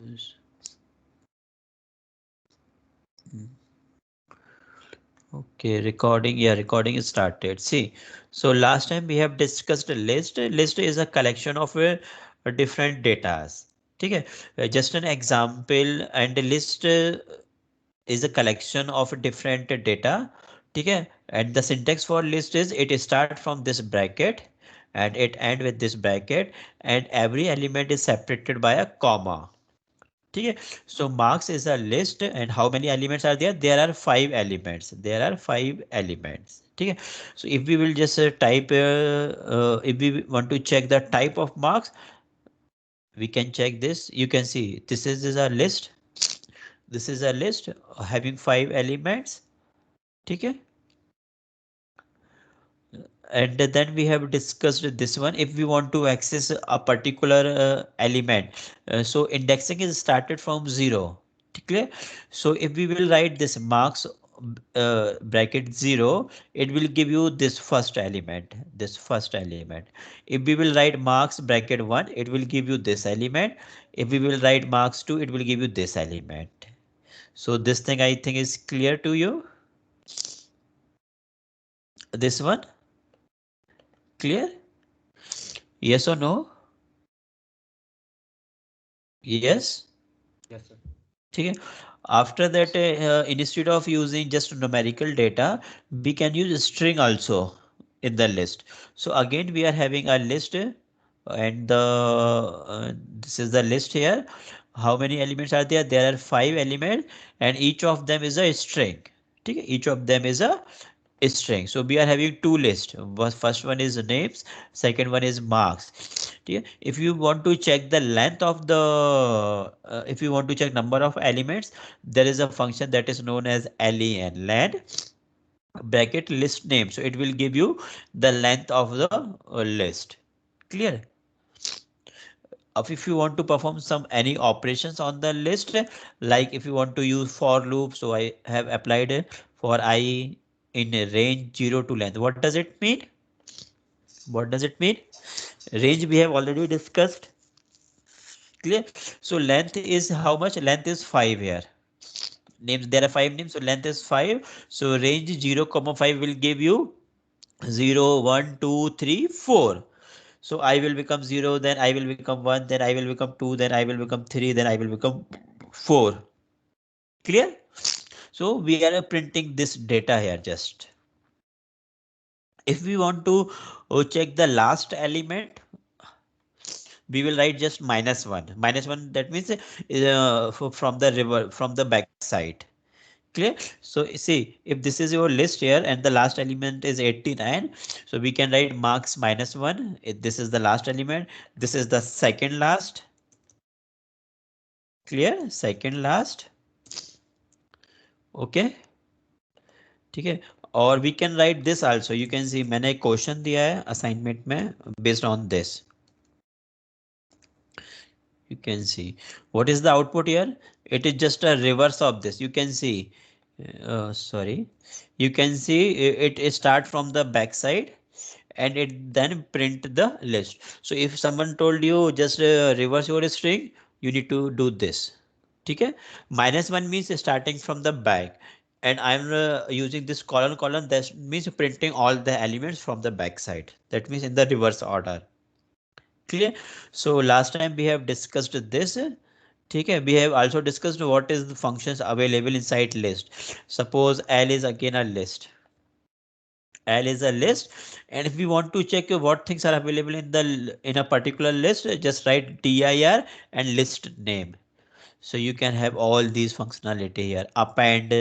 Okay, recording. Yeah, recording is started. See, so last time we have discussed a list. List is a collection of different datas. Okay, just an example, and the list is a collection of different data. Okay, and the syntax for list is it start from this bracket and it end with this bracket, and every element is separated by a comma. ठीक है, so marks is a list and how many elements are there? There are 5 elements. There are 5 elements. ठीक है, so if we will just type if we want to check the type of marks, we can check this. You can see this is a list. This is a list having 5 elements. ठीक है, and then we have discussed this one. If we want to access a particular element, so indexing is started from 0. Clear? So if we will write this marks bracket 0, it will give you this first element, this first element. If we will write marks bracket 1, it will give you this element. If we will write marks 2, it will give you this element. So this thing I think is clear to you. This one clear? Yes or no? Yes. Yes, sir. ठीक है, after that instead of using just numerical data, we can use string also in the list. So again we are having a list, and the this is the list here. How many elements are there? There are 5 elements and each of them is a string. ठीक है, each of them is a string. So we are having two lists. First one is names, second one is marks. Okay? If you want to check the length of the if you want to check number of elements, there is a function that is known as len bracket list name. So it will give you the length of the list. Clear? If you want to perform some any operations on the list, like if you want to use for loop, so I have applied for I in a range 0 to length. What does it mean? What does it mean? Range we have already discussed. Clear? So length is how much? Length is 5 here. Names, there are 5 names, so length is 5. So range 0 comma 5 will give you 0 1 2 3 4. So I will become 0, then I will become 1, then I will become 2, then I will become 3, then I will become 4. Clear? So we are printing this data here just. If we want to check the last element, we will write just -1. -1, that means from the river, from the back side. Clear? So see, if this is your list here and the last element is 89, so we can write marks -1. This is the last element. This is the second last. Clear? Second last. Okay. ठीक है, और we can write this also. You can see मैंने एक question दिया है assignment में based on this. You can see what is the output here. It is just a reverse of this. You can see sorry, you can see it start from the back side and it then print the list. So if someone told you just reverse your string, you need to do this. ठीक है, -1 means starting from the back, and I'm using this colon, that means printing all the elements from the back side. That means in the reverse order. Clear? So last time we have discussed this. ठीक है, we have also discussed what is the functions available inside list. Suppose L is again a list. L is a list, and if we want to check what things are available in the in a particular list, just write dir and list name. So you can have all these functionality here. Append,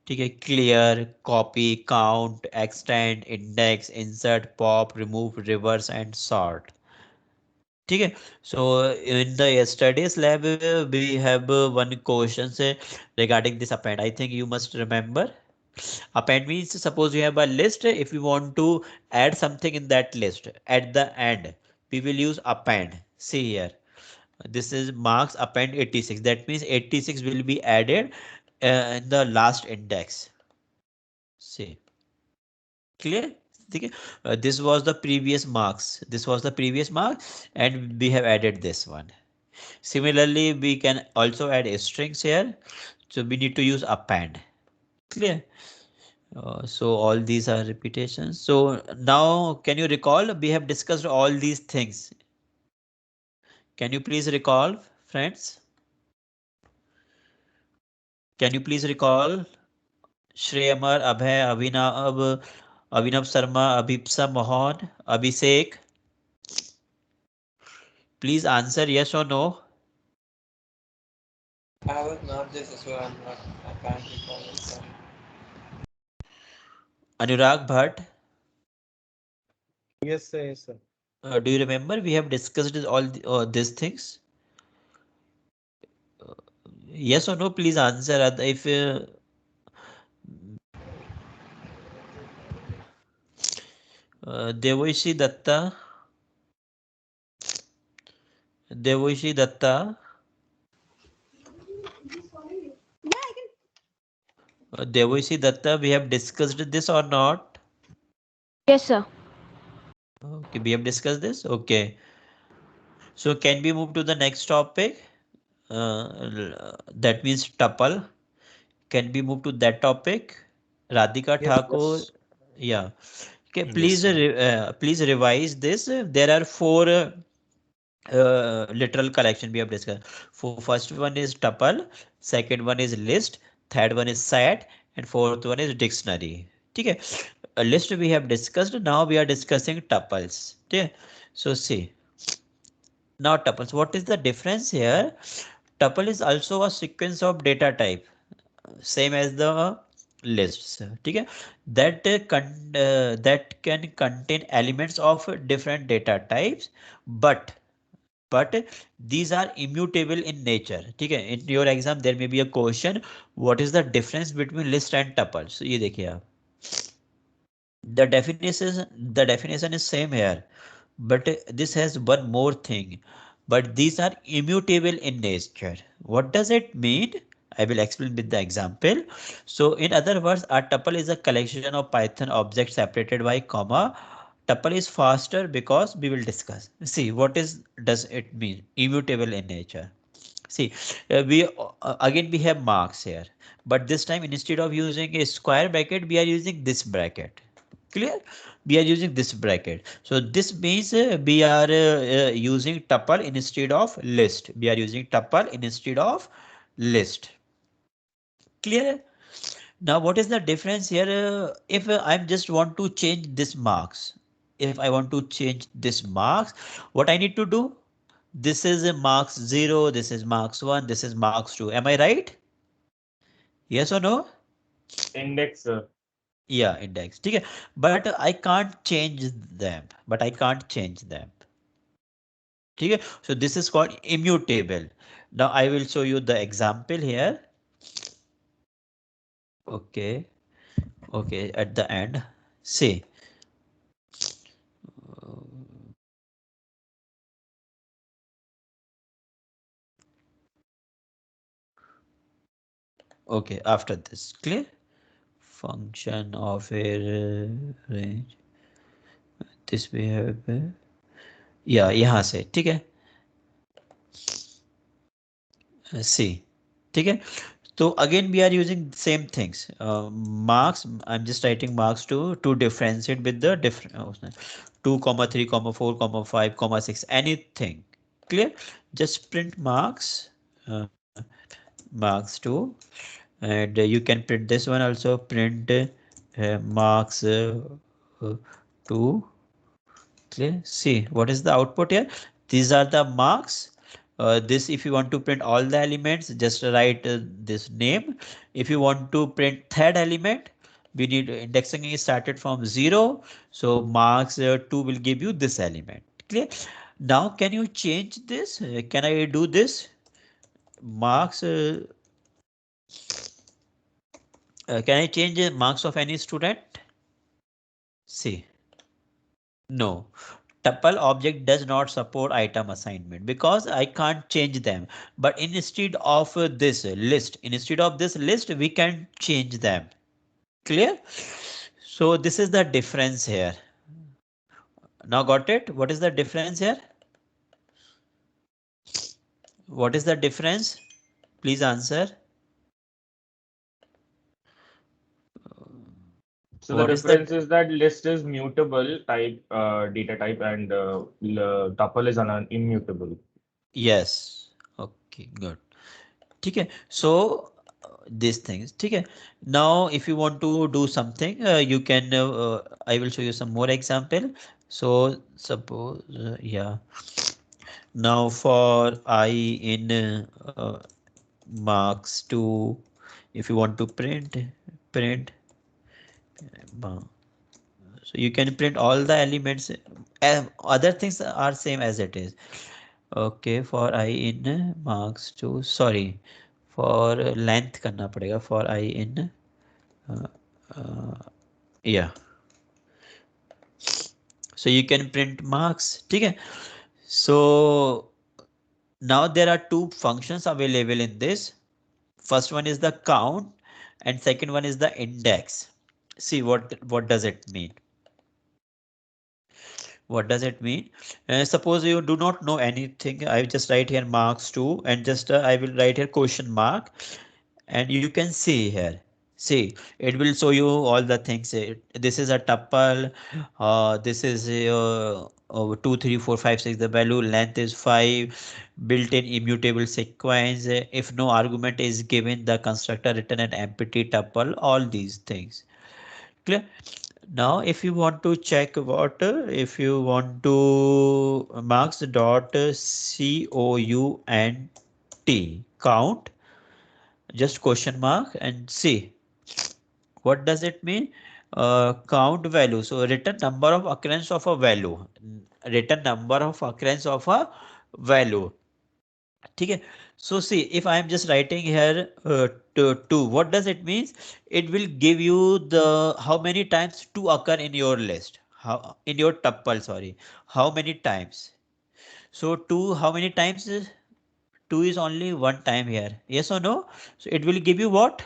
ठीक है, clear, copy, count, extend, index, insert, pop, remove, reverse and sort. ठीक है, so in the yesterday's lab we have one question say regarding this append. I think you must remember. Append means suppose you have a list. If you want to add something in that list at the end, we will use append. See here, this is marks append 86. That means 86 will be added in the last index. See, clear? Okay. This was the previous marks. This was the previous mark, and we have added this one. Similarly, we can also add strings here. So we need to use append. Clear? So all these are repetitions. So now can you recall? We have discussed all these things. Can you please recall, friends? Can you please recall? Shrey Amar, Abhay, Abhinav Sharma, Abhipsa Mohan, Abhishek. Please answer yes or no. I was not this, so I'm not. I can't recall it. Sorry. Anurag Bhatt. Yes, sir. Yes, sir. Do you remember we have discussed these things? Yes or no? Please answer. If Devoishi Datta, Devoishi Datta, Devoishi Datta, we have discussed this or not? Yes, sir. Okay, we have discussed this. Okay. So can we move to the next topic? That means tuple. Can we move to that topic? Radhika Yes, Thakur. yes. Yeah. Okay, Yes, sir. please revise this. There are four literal collection we have discussed. For first one is tuple, second one is list, third one is set, and fourth one is dictionary. Okay, a list we have discussed. Now we are discussing tuples. Okay, so see now tuples. What is the difference here? Tuple is also a sequence of data type, same as the lists. Okay, that can contain elements of different data types, but these are immutable in nature. Okay, in your exam there may be a question, what is the difference between list and tuple? So ये देखिए आप, the definition is same here, but this has one more thing, but these are immutable in nature. What does it mean? I will explain with the example. So in other words, a tuple is a collection of Python objects separated by comma. Tuple is faster because we will discuss. See, what is does it mean? Immutable in nature. See, again we have marks here, but this time instead of using a square bracket, we are using this bracket. Clear? We are using this bracket. So this means we are using tuple instead of list. We are using tuple instead of list. Clear? Now, what is the difference here? If I just want to change this marks, if I want to change this marks, what I need to do? This is a marks 0, this is marks 1, this is marks 2. Am I right? Yes or no? Index, sir. Yeah, index. Okay. But I can't change them. But I can't change them. Okay. So this is called immutable. Now I will show you the example here. Okay. Okay. At the end. See. Okay. After this. Clear? Function of a range. This we have. Yeah. यहाँ से. ठीक है. See. ठीक है. So again we are using same things. Marks, I'm just writing marks to differentiate with the different 2 comma 3 comma 4 comma 5 comma 6 anything. Clear? Just print marks, uh, marks 2, and you can print this one also, print marks 2. Clear? See what is the output here? These are the marks. This, if you want to print all the elements, just write this name. If you want to print third element, we need indexing is started from 0. So marks 2 will give you this element. Clear? Now can you change this? Can I do this? Marks. Can I change marks of any student? See. No. Tuple object does not support item assignment because I can't change them. But instead of this list, we can change them. Clear? So this is the difference here. Now got it? What is the difference here? What is the difference? Please answer. So the What is the difference is that list is mutable type, data type, and tuple is an immutable. yes? Okay, good. Okay, so these things. Okay, now if you want to do something, you can. I will show you some more example. So suppose, yeah. Now for I in marks 2, if you want to print, so you can print all the elements. Other things are same as it is. Okay, for I in marks 2, sorry, for length करना पड़ेगा for I in uh, uh, yeah. So you can print marks. ठीक है. So now there are two functions available in this. First one is the count and second one is the index. See what does it mean? What does it mean? Suppose you do not know anything. I just write here marks 2 and just I will write here question mark, and you can see here. See, it will show you all the things. This is a tuple. This is 2, 3, 4, 5, 6. The value length is 5. Built-in immutable sequence. If no argument is given, the constructor return an empty tuple. All these things. Clear? Now, if you want to check what, if you want to marks dot count, just question mark and see what does it mean. Count value. So return number of occurrence of a value. Return number of occurrence of a value. Okay, so see if I am just writing here two, what does it means? It will give you the how many times two occur in your list, how in your tuple, sorry, how many times. So two, how many times is two is only one time here, yes or no? So it will give you what?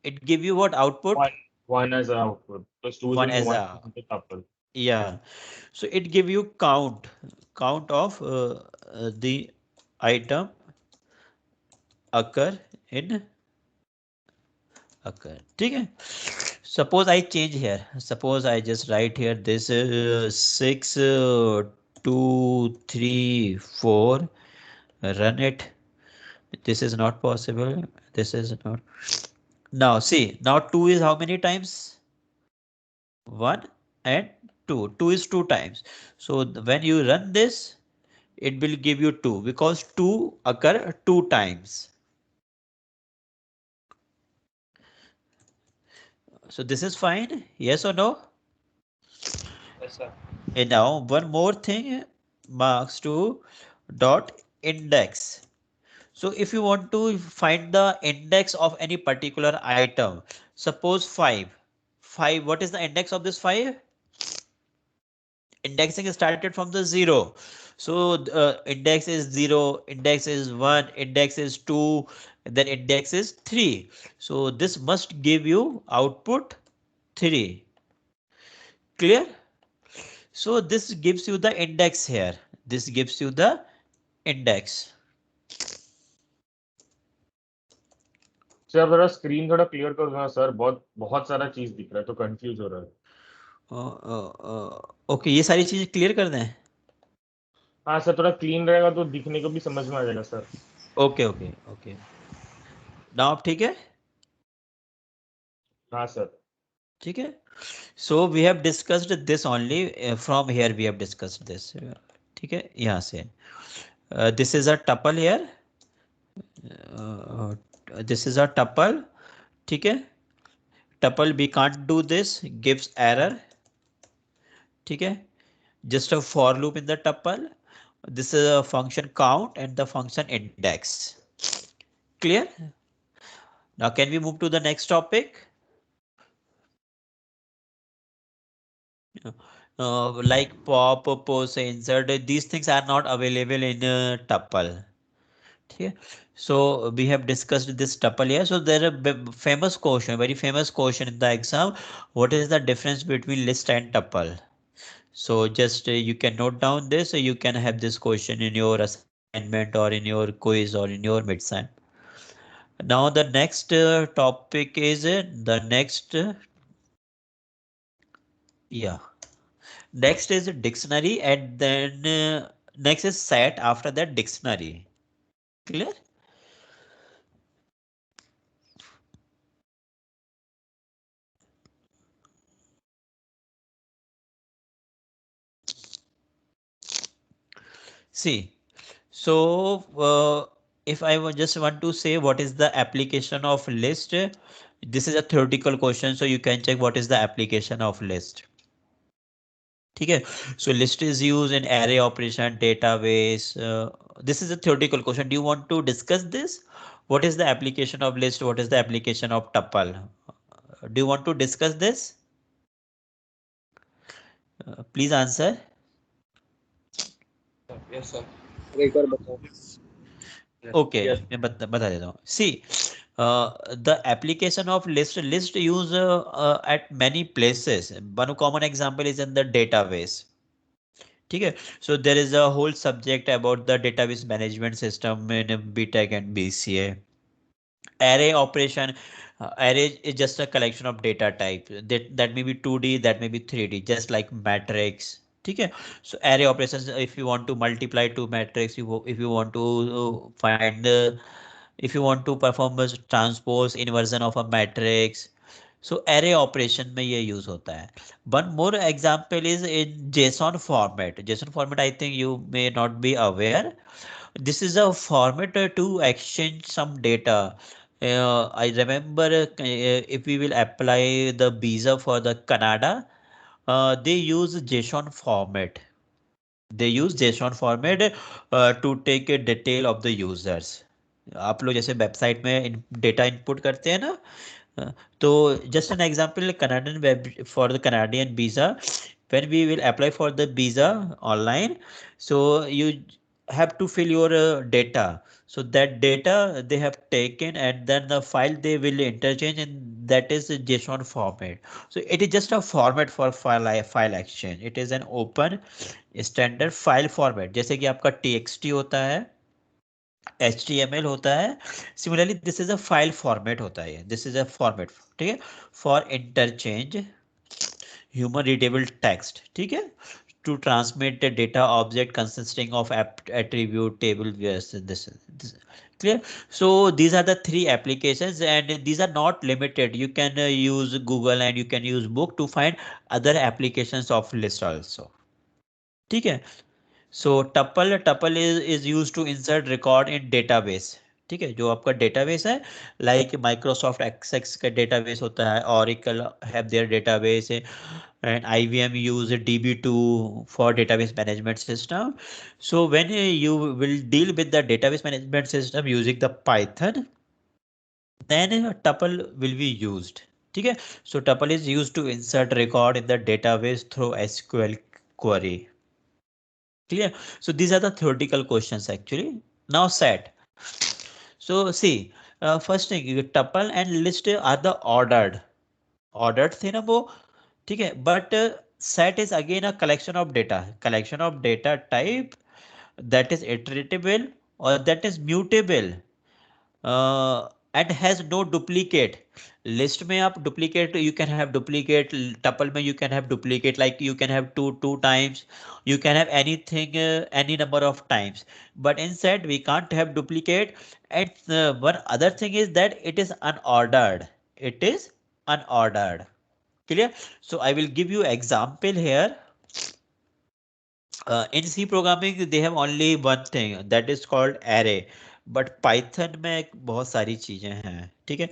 It give you what output? One as an output. Because two is One only as one a, tuple. yeah. So it give you count of the item occur in occur. ठीक है. Suppose I change here. Suppose I just write here this 6, 2, 3, 4. Run it. This is not possible. This is not. Now see. Now 2 is how many times? 1 and 2. 2 is 2 times. So when you run this, it will give you 2 because 2 occur 2 times. So this is fine. Yes or no? Yes, sir. And now one more thing, marks to dot index. So if you want to find the index of any particular item, suppose 5. 5, what is the index of this 5? Indexing is started from the 0. So index is 0, index is 1, index is 2, then index is 3. So this must give you output 3. Clear? So this gives you the index here. This gives you the index. Sir जरा screen थोड़ा clear कर दो sir, बहुत बहुत सारा चीज दिख रहा है तो कंफ्यूज हो रहा है. ओके, ये सारी चीजें क्लियर कर दें. हाँ सर, थोड़ा क्लीन रहेगा तो दिखने को भी समझ में आ जाएगा sir. Okay okay okay. Now अब ठीक है. हाँ सर. ठीक है. So we have discussed this only from here we have discussed this. ठीक है, यहाँ से this is a tuple here. This is a tuple. ठीक है. Tuple we can't do this, gives error. ठीक है. Just a for loop in the tuple. This is a function count and the function index. Clear? Now can we move to the next topic? Like pop, pose, insert, these things are not available in tuple. Okay. So we have discussed this tuple here. So there are famous question, very famous question in the exam. What is the difference between list and tuple? So just you can note down this. You can have this question in your assignment assignment or in your quiz or in your midsem. Now the next topic is the next yeah, next is dictionary, and then next is set, after that dictionary. Clear? See, so if I just want to say what is the application of list, this is a theoretical question, so you can check what is the application of list. ठीक है, so list is used in array operation, database. This is a theoretical question. Do you want to discuss this? What is the application of list? What is the application of tuple? Do you want to discuss this? Please answer. Yes, sir. एक बार बताओ. Okay, Yes. मैं बता देता हूँ. See, the application of list use at many places. One common example is in the database. ठीक है, so there is a whole subject about the database management system in BTech and BCA. Array operation, array is just a collection of data type, that may be 2D, that may be 3D, just like matrix. ठीक है, so array operations, if you want to multiply two matrix, if you want to find if you want to perform a transpose inversion of a matrix, so array operation में ये use होता है. One more example is in JSON format. JSON format, I think you may not be aware. This is a format to exchange some data. I remember if we will apply the visa for the Canada, they use JSON format. They use JSON format to take a detail of the users. आप लोग जैसे website में data input करते हैं ना, तो just an example, Canadian web for the Canadian visa, when we will apply for the visa online, so you have to fill your data, so that data they have taken and then the file they will interchange, and that is a JSON format. So it is just a format for file exchange. It is an open standard file format, जैसे कि आपका TXT होता है, HTML होता है, similarly this is a file format होता है, this is a format, ठीक है, for interchange human readable text, ठीक है, to transmit the data object consisting of attribute table. Yes, this clear. So these are the three applications, and these are not limited. You can use Google and you can use book to find other applications of list also. ठीक है, so tuple is use to insert record in database. ठीक है, जो आपका database है, like Microsoft Access का database होता है, Oracle have their database, and IBM use DB2 for database management system. So when you will deal with the database management system using the Python, then a tuple will be used. ठीक है, so tuple is used to insert record in the database through SQL query. Clear? So these are the theoretical questions actually. Now set. So see, first thing, tuple and list are the ordered. Ordered थे ना वो, ठीक है, but set is again a collection of data type that is iteratable or that is mutable, and has no duplicate. List में आप duplicate, you can have duplicate. Tuple में you can have duplicate, like you can have two times, you can have anything, any number of times, but instead we can't have duplicate. And one other thing is that it is unordered. It is unordered. Clear? So I will give you example here. In C programming they have only one thing, that is called array, but Python में बहुत सारी चीजें हैं. ठीक है,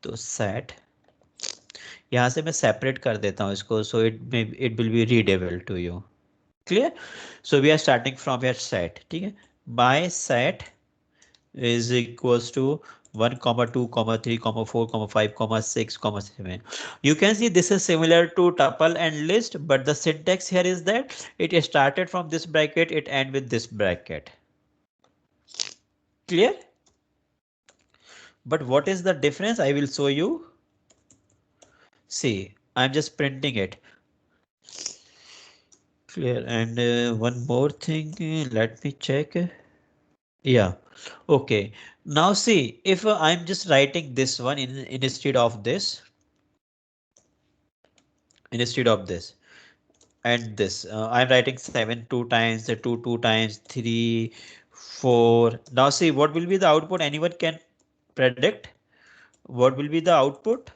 तो set, यहाँ से मैं separate कर देता हूँ इसको, so it will be readable to you. Clear? So we are starting from here set. ठीक है, my set is equals to 1, 2, 3, 4, 5, 6, 7. You can see this is similar to tuple and list, but the syntax here is that it started from this bracket, it end with this bracket. Clear? But what is the difference? I will show you. See, I'm just printing it. Clear. And one more thing, let me check. Yeah. Okay. Now see, if I'm just writing this one instead of this, and this, I'm writing 7 two times, 2 times, 3, 4. Now see, what will be the output? Anyone can predict? What will be the output?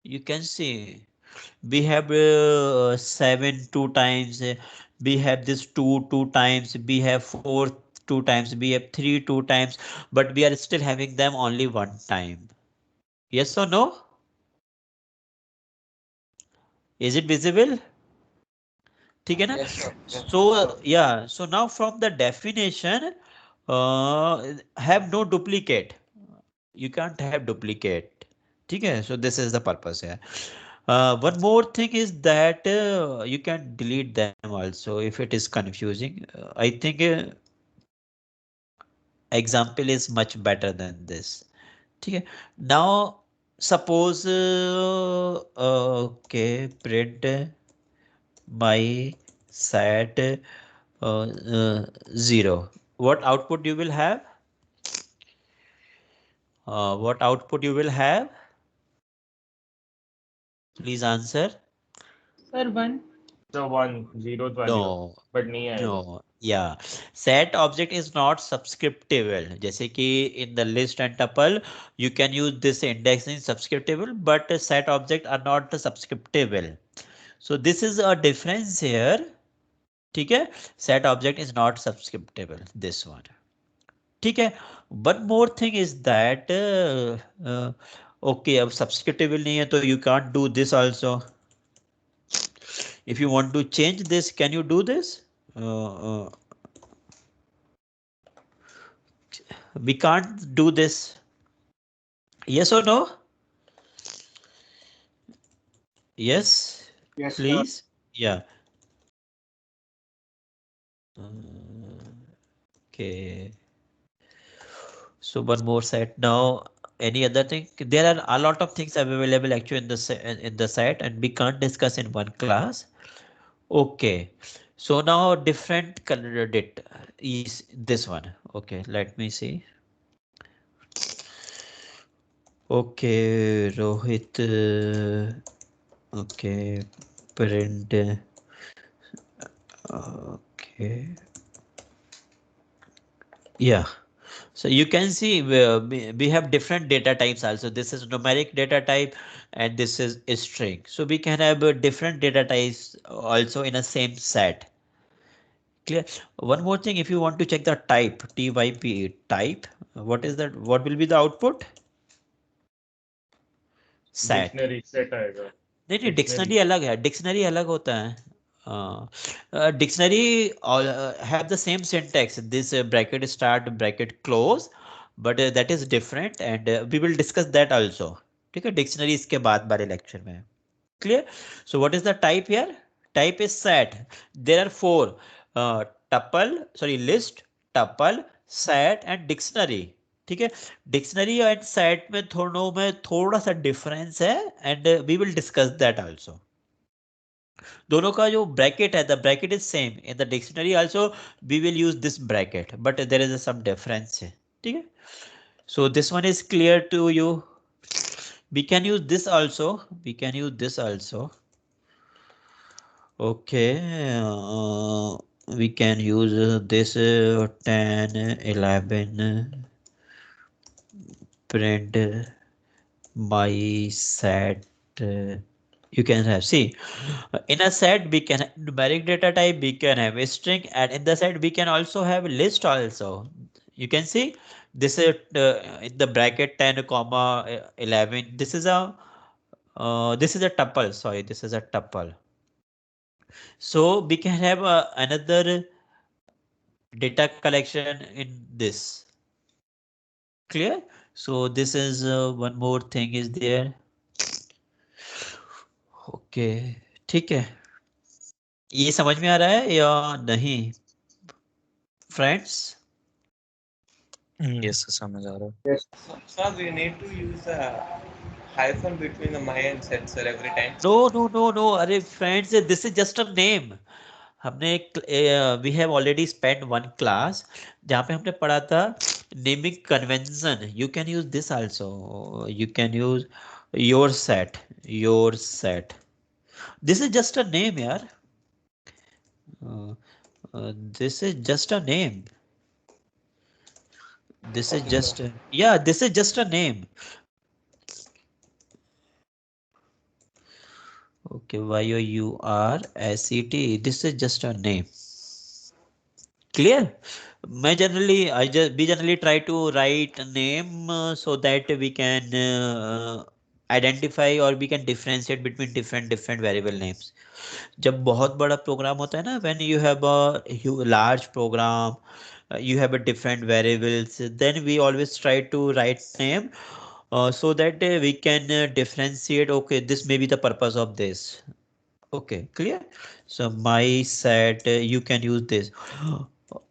You can see we have 7 two times, we have this 2 times, we have 4 2 times, we have 3 2 times, but we are still having them only one time. Yes or no? Is it visible? ठीक है ना? Yes, sir. Yes. So yeah, so now from the definition, have no duplicate. You can't have duplicate. ठीक है? So this is the purpose here. One more thing is that you can delete them also if it is confusing. I think example is much better than this. ठीक है? Now suppose okay, print my set 0. What output you will have? What output you will have? Please answer. Sir, 1. So 1 0th value, No. but नहीं आएगा. No, yeah. Set object is not subscriptable. जैसे कि in the list and tuple, you can use this indexing subscriptable, but set object are not subscriptable. So this is a difference here. ठीक है? Set object is not subscriptable. This one. ठीक है? One more thing is that okay, अब subscriptable नहीं है तो you can't do this also. If you want to change this, can you do this? We can't do this. Yes or no? Yes. Yes, sir. Please. Yeah. Okay. So one more set now. Any other thing? There are a lot of things available actually in the set, and we can't discuss in one class. Okay. So now different candidate is this one. Okay, let me see. Okay, Rohit. Okay, print. Okay. Yeah. So you can see we have different data types also. This is numeric data type and this is a string. So we can have different data types also in a same set. Clear? One more thing, if you want to check the type, type, type, what is that? What will be the output? Set. Dictionary set आएगा. नहीं नहीं, dictionary अलग है, dictionary अलग होता है. Dictionary have the same syntax, this bracket start bracket close, but that is different and we will discuss that also. ठीक है, डिक्शनरी इसके बाद वाले लेक्चर में. Clear? So what is the type here? Type is set. There are 4 tuple, sorry, list, tuple, set and dictionary. ठीक है, dictionary and set में दोनों में थोड़ा सा डिफरेंस है and we will discuss that also. दोनों का जो ब्रैकेट है, the bracket is same in the dictionary also, we will use this bracket but there is some difference है. ठीक है, so this one is clear to you. We can use this also. We can use this also. Okay. We can use this 10, 11. Print my set. You can have, see, in a set we can have numeric data type, we can have a string, and in the set we can also have a list also. You can see this is in the bracket 10 comma 11. This is a tuple. Sorry, this is a tuple. So we can have another data collection in this. Clear? So this is one more thing is there. Okay, ठीक है, ये समझ में आ रहा है या नहीं friends? Yes, sir, समझ आ रहा है. Yes. Sir, we need to use a hyphen between the my and set, sir, every time. No, no, no, no. Array friends, this is just a name. हमने we have already spend one class जहाँ पे हमने पढ़ा था naming convention. You can use this also. You can use your set. Your set. This is just a name यार. This is just a name. This is Okay, just sir. yeah, this is just a name. Okay, YOURSET. This is just a name. Clear? I generally try to write a name so that we can identify or we can differentiate between different variable names. जब बहुत बड़ा programme होता है ना, when you have a large program, you have a different variables, then we always try to write name so that we can differentiate. Okay, this may be the purpose of this. Okay, clear? So my set, you can use this.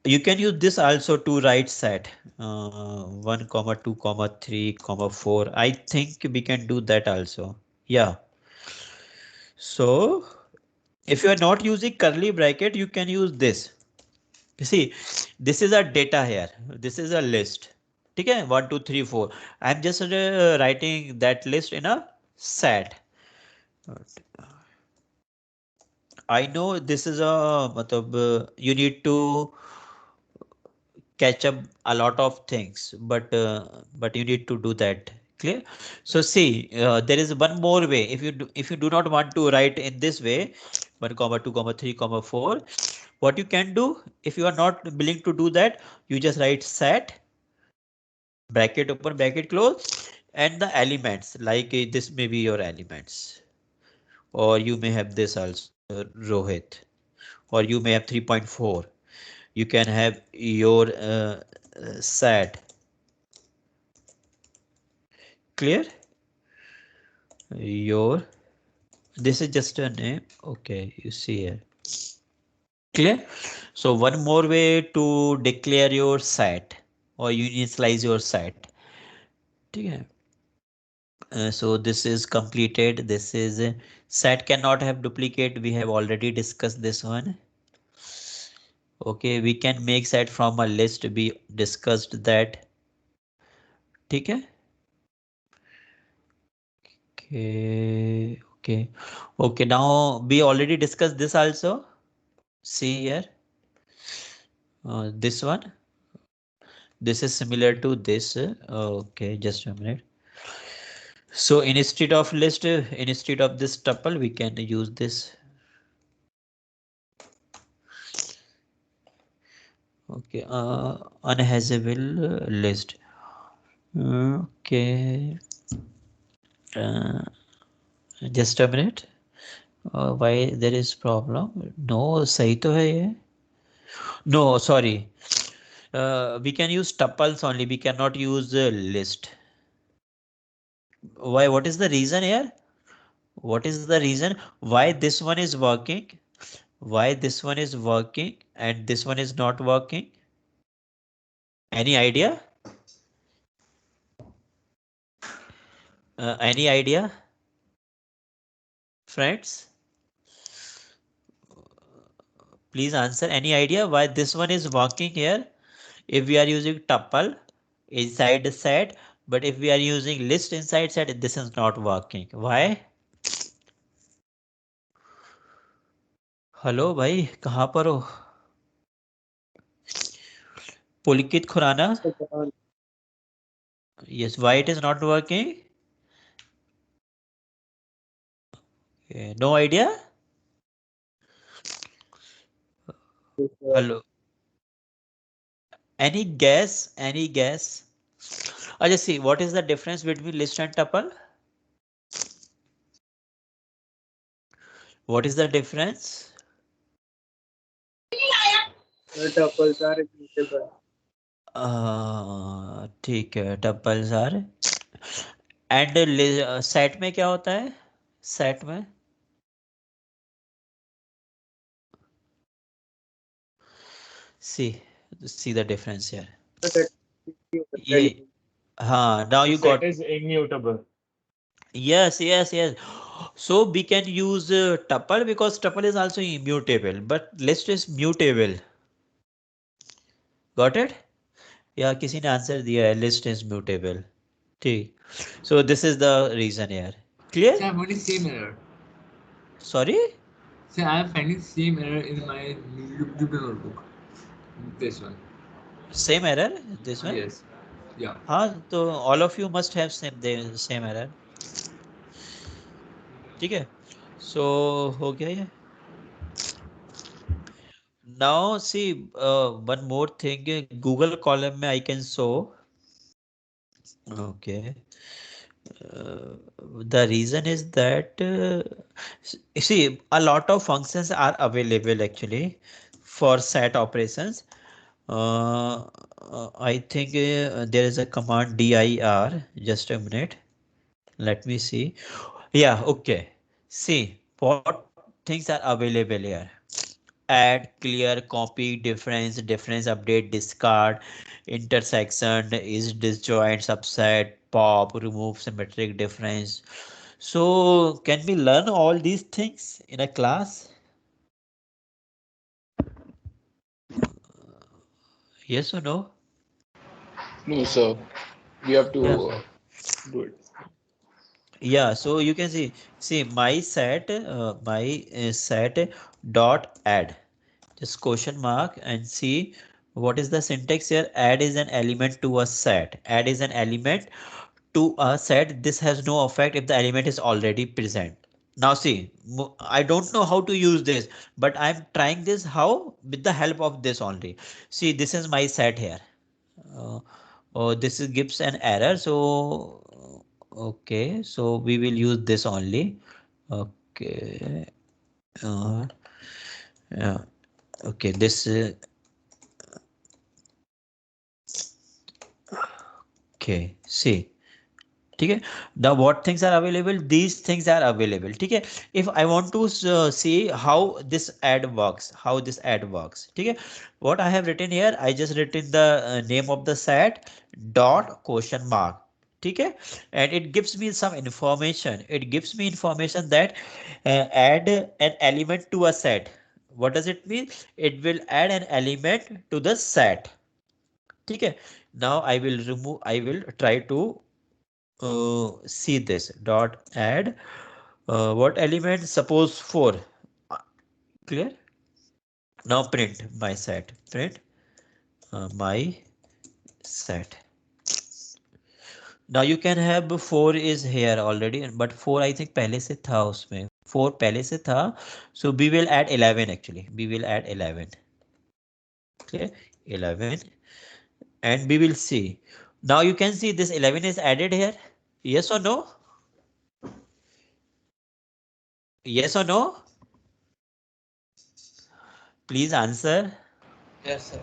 You can use this also to write set 1 comma 2 comma 3 comma 4. I think we can do that also. Yeah. So if you are not using curly bracket, you can use this. You see, this is a data here. This is a list. Okay, 1 2 3 4. I'm just writing that list in a set. I know this is a you need to catch up a lot of things, but you need to do that. Clear? So see, there is one more way. If you do not want to write in this way, 1 comma 2 comma 3 comma 4, what you can do, if you are not willing to do that, you just write set bracket open bracket close and the elements, like this may be your elements, or you may have this also, Rohit, or you may have 3.4. You can have your set. Clear? Your, this is just a name. Okay, you see here. Clear? So one more way to declare your set or you initialize your set. Okay. So this is completed. This is set cannot have duplicate. We have already discussed this one. Okay, we can make set from a list. We discussed that. Okay. Okay. Okay. Now we already discussed this also. See here. This one. This is similar to this. Okay, just a minute. So instead of list, instead of this tuple, we can use this. Okay, unhasable list. Okay, just a minute. Why there is problem? No, सही तो है ये. No, sorry. We can use tuples only. We cannot use list. Why? What is the reason here? What is the reason why this one is working? Why this one is working and this one is not working? Any idea? Any idea, friends? Please answer. Any idea why this one is working here? If we are using tuple inside the set, but if we are using list inside set, this is not working. Why? Hello भाई, कहाँ पर हो? पुलकित Khurana? Yes, why it is not working? No idea? Hello. Any guess? Any guess? Just see, what is the difference between list and tuple? What is the difference? Tuples are immutable. ठीक है, tuples are. And set में क्या होता है? Set में see the difference यार. ये हाँ, now The you set got. is immutable. Yes, yes, yes. So we can use tuple because tuple is also immutable, but list is mutable. Got it? Yeah, किसी ने answer दिया है, list is mutable. ठीक. So this is the reason here. Clear? So I'm finding same error. Sorry? So I'm finding same error in my Jupyter notebook. This one. Same error? This one? Yes. Yeah. हाँ, तो all of you must have same error. ठीक है? So हो गया ये? Now see one more thing. Google column में I can show. Okay. The reason is that see a lot of functions are available actually for set operations. I think there is a command dir. Just a minute. Let me see. Yeah, okay. See what things are available here. Add, clear, copy, difference, update, discard, intersection, is disjoint, subset, pop, remove symmetric difference. So can we learn all these things in a class? Yes or no? No, sir. We have to Yeah. do it. Yeah, so you can see my set dot add, just question mark, and see what is the syntax here. Add is an element to a set. Add is an element to a set. This has no effect if the element is already present. Now see, I don't know how to use this, but I'm trying this how with the help of this only. See, this is my set here. Uh, oh, this is gives an error. So okay, so we will use this only. Okay. Yeah. Okay. This. Okay. See. ठीक है. Now what things are available? These things are available. ठीक है. If I want to see how this add works, ठीक है. What I have written here, I just written the name of the set dot question mark. ठीक है. And it gives me some information. It gives me information that add an element to a set. What does it mean? It will add an element to the set. ठीक है. Now I will try to see this dot add what element, suppose 4. Clear? Now print my set, print my set. Now you can have 4 is here already, but 4 I think पहले से था उसमें, 4 पहले से था, so we will add 11 actually, we will add 11. Okay, 11, and we will see. Now you can see this 11 is added here. Yes or no? Yes or no? Please answer. Yes, sir.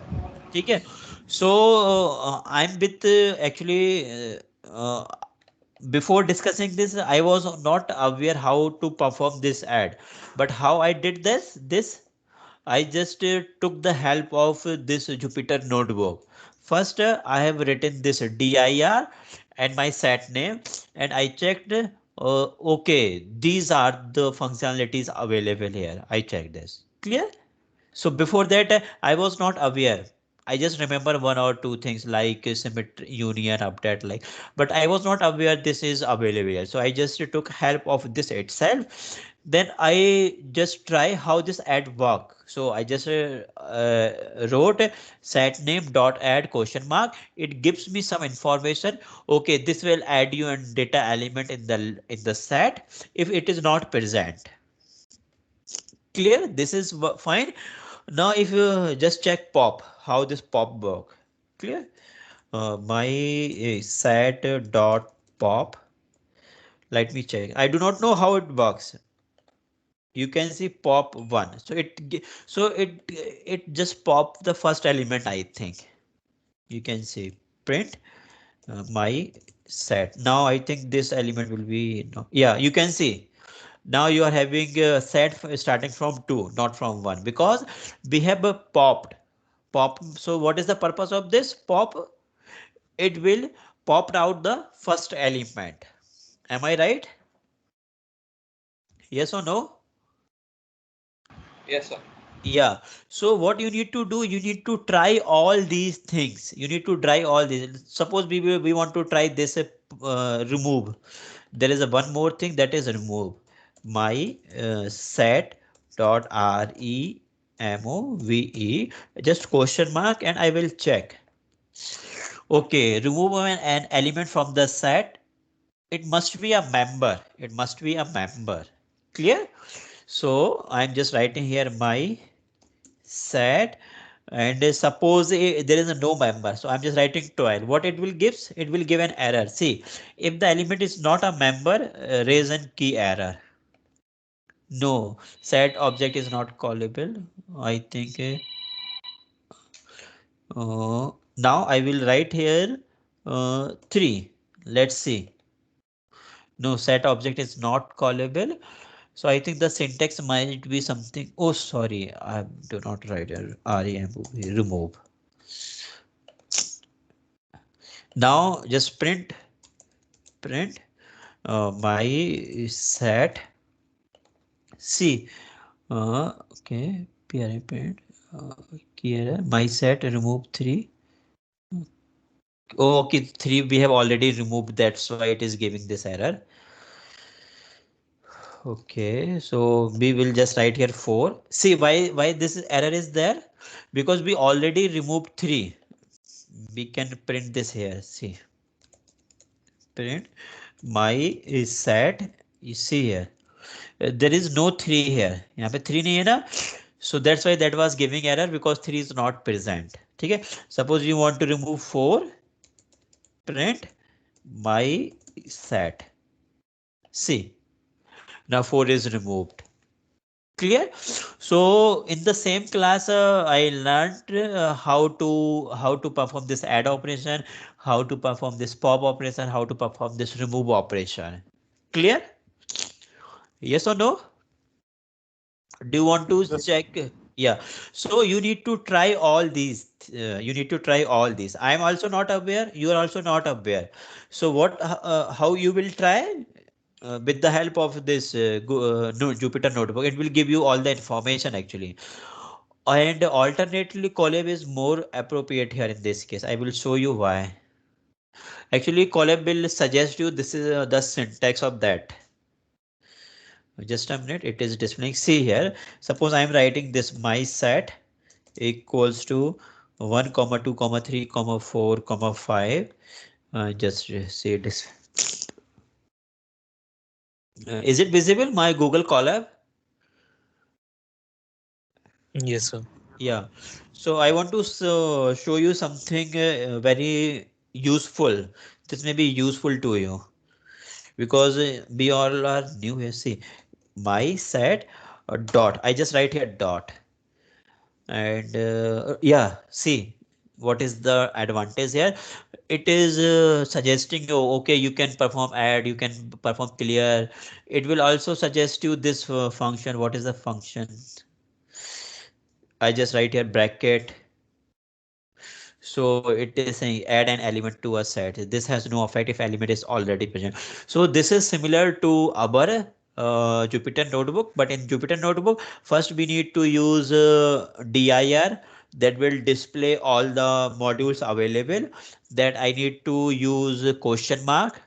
ठीक है. So I'm with actually before discussing this, I was not aware how to perform this ad, but how I did this, I just took the help of this Jupyter notebook. First, I have written this dir and my set name, and I checked. Okay, these are the functionalities available here. I checked this. Clear? So before that, I was not aware. I just remember one or two things like symmetry, union, update, like, but I was not aware this is available here. So I just took help of this itself. Then I just try how this add work. So I just wrote set name dot add question mark. It gives me some information. Okay, this will add you an data element in the set if it is not present. Clear? This is fine. Now if you just check pop, how this pop work. Clear? My set dot pop. Let me check. I do not know how it works. You can see pop 1. So it just pop the first element, I think. You can see print my set. Now I think this element will be no. Yeah, you can see. Now you are having a set starting from 2, not from 1, because we have a popped. Pop. So what is the purpose of this pop? It will pop out the first element. Am I right? Yes or no? Yes, sir. Yeah. So what you need to do, you need to try all these things. You need to try all these. Suppose we want to try this remove. There is a one more thing, that is remove. My set dot remove, just question mark, and I will check. Okay, remove an element from the set. It must be a member. It must be a member. Clear? So I'm just writing here my set, and suppose there is a no member, so I'm just writing 12. What it will gives? It will give an error. See, if the element is not a member, raise an key error. No, set object is not callable. I think now I will write here 3. Let's see. No, set object is not callable. So I think the syntax might be something. Oh, sorry, I do not write here. Remove. Now just print my set. See, okay, print here my set remove 3. Oh, okay, 3 we have already removed, that's why it is giving this error. Okay, so we will just write here 4. See why this error is there? Because we already removed 3. We can print this here. See, print my is set. You see here, there is no 3 here. यहाँ पे 3 नहीं है ना? So that's why that was giving error, because 3 is not present. ठीक है? Suppose you want to remove 4, print my set. See, now 4 is removed. Clear? So in the same class, I learned how to perform this add operation, how to perform this pop operation, how to perform this remove operation. Clear? Yes or no? Do you want to Yes. check? Yeah. So you need to try all these. You need to try all these. I am also not aware. You are also not aware. So what? How you will try? With the help of this no, Jupyter Notebook, it will give you all the information actually. And alternately, Colab is more appropriate here in this case. I will show you why. Actually, Colab will suggest you this is the syntax of that. Just a minute, it is displaying. See here, suppose I am writing this my set equals to 1 comma 2 comma 3 comma 4 comma 5. Just say this. Is it visible, my Google Colab? Yes, sir. Yeah, so I want to show you something very useful. This may be useful to you, because we all are new here. See, my set dot. I just write here dot, and yeah, see what is the advantage here. It is suggesting you, okay, you can perform add, you can perform clear. It will also suggest you this function. What is the function? I just write here bracket. So it is saying add an element to a set. This has no effect if element is already present. So this is similar to our Jupyter Notebook, but in Jupyter Notebook, first we need to use dir, that will display all the modules available. That I need to use a question mark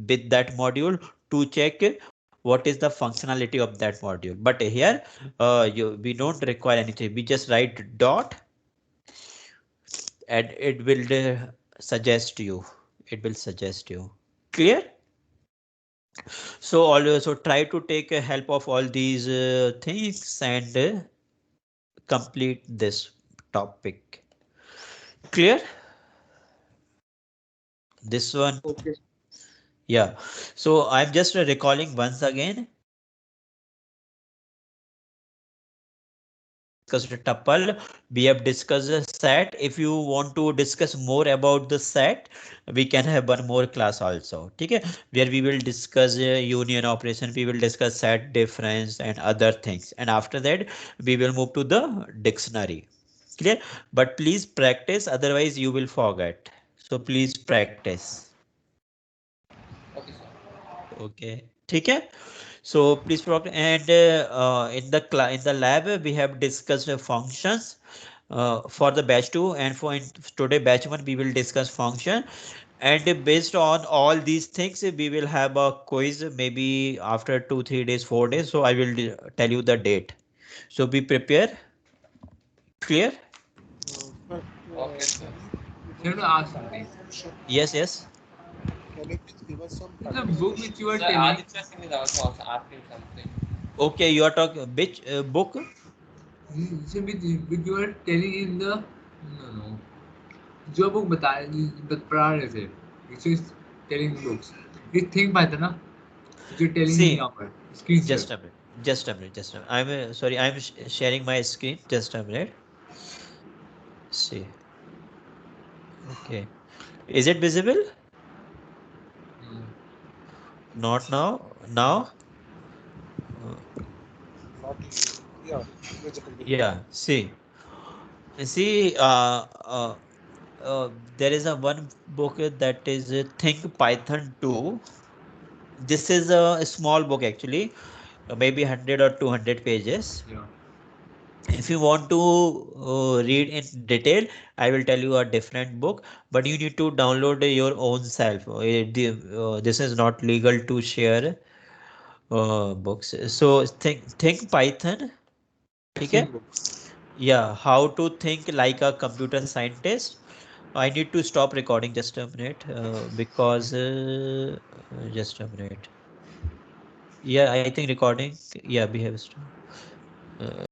with that module to check what is the functionality of that module. But here we don't require anything. We just write dot, and it will suggest you. It will suggest you. Clear? So also try to take a help of all these things and complete this topic. Clear? This one. Okay. Yeah. So I'm just recalling once again. Discussed tuple, we have discussed a set. If you want to discuss more about the set, we can have one more class also. Okay, where we will discuss union operation, we will discuss set difference and other things, and after that we will move to the dictionary. Clear? But please practice, otherwise you will forget. So please practice. Okay, sir. Okay, ठीक है? So please program, and in the lab we have discussed functions for the batch 2, and for today batch 1 we will discuss function, and based on all these things we will have a quiz maybe after 2 3 days 4 days. So I will tell you the date. So be prepared. Clear? Okay, sir. Can I ask something? Yes, yes. Can you please give us some The book which you are Sir, telling, Aditya Singh is also asking something. Okay, you are talking which book? so which you are telling in the no. जो book पढ़ा रहे थे, which is telling books. This thing Python ना, which you're telling me See, यहाँ पर screen share. just a minute. Just a minute. Just a minute. I'm sorry. I'm sharing my screen. Just a minute. See. Okay. Is it visible? Hmm. Not now. Now. Uh, not yeah, visible. yeah. See. See. There is a one book that is Think Python 2. This is a small book actually, maybe 100 or 200 pages. Yeah. If you want to read in detail, I will tell you a different book, but you need to download your own self. This is not legal to share books. So think Python. Okay. Same book. Yeah, how to think like a computer scientist. I need to stop recording just a minute because just a minute. Yeah, I think recording. Yeah, we have stopped.